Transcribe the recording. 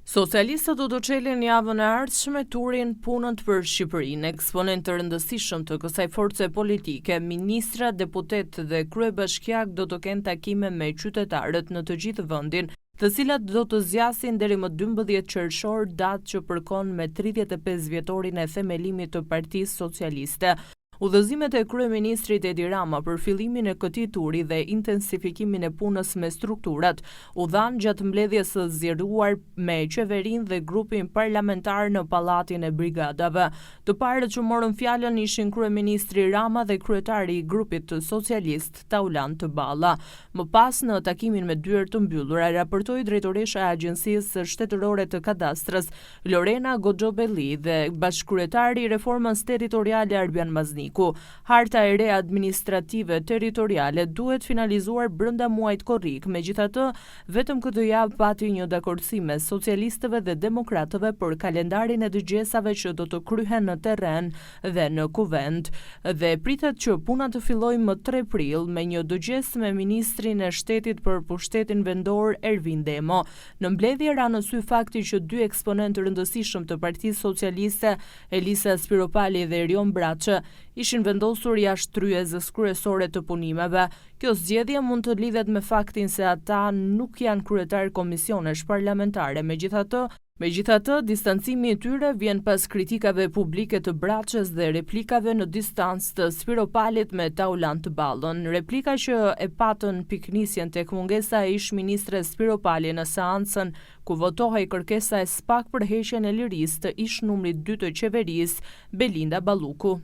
Socialistët do të çelin javën e ardhshme turin punën për Shqipërinë. Eksponent të rëndësishëm të kësaj force politike, ministra, deputet dhe kryebashkiak do të kenë takime me qytetarët në të gjithë vendin, të cilat do të zgjasin deri më 12 qershor, datë që përkon me 35 vjetorin e themelimit të Partisë Socialiste. Udhëzimet e kryeministrit Edi Rama për fillimin e këtij turi dhe intensifikimin e punës me strukturat u dhanë gjatë mbledhjes së zgjeruar me qeverinë dhe grupin parlamentar në Pallatin e Brigadave. Të parët që morën fjalën ishin kryeministri Rama dhe kryetari i grupit të socialist Taulant Balla. Më pas, në takimin me dyer të mbyllur, raportoi drejtoresha e Agjencisë Shtetërore të Kadastrës Lorena Goxhobelli dhe bashkëkryetari i reformës territoriale Arbian Mazni. Harta e re administrative territoriale duhet finalizuar brenda muajit korrik, megjithatë, vetëm këtë javë pati një dakordësi mes socialistëve dhe demokratëve për kalendarin e dëgjesave që do të kryhen në terren dhe në kuvend, dhe pritet që puna të fillojë më 3 prill me një dëgjes me ministrin e shtetit për pushtetin vendor Ervin Demo. Në mbledhje ra në sy fakti që 2 eksponentë rëndësishëm të Partisë Socialiste, Elisa Spiropali dhe Erion Braçë, ishin vendosur jashtë tryezës kryesore të punimeve. Kjo zgjedhje mund të lidhet me faktin se ata nuk janë kryetar komisionesh parlamentare. Megjithatë, distancimi i tyre vjen pas kritikave publike të Braçës dhe replikave në distancë të Spiropalit me Taulant Ballën. Replika që e patën piknisjen tek mungesa e ish-ministres Spiropali në seancën ku votohej kërkesa e SPAK për heqjen e lirisë të ish numrit 2 të qeverisë, Belinda Balluku.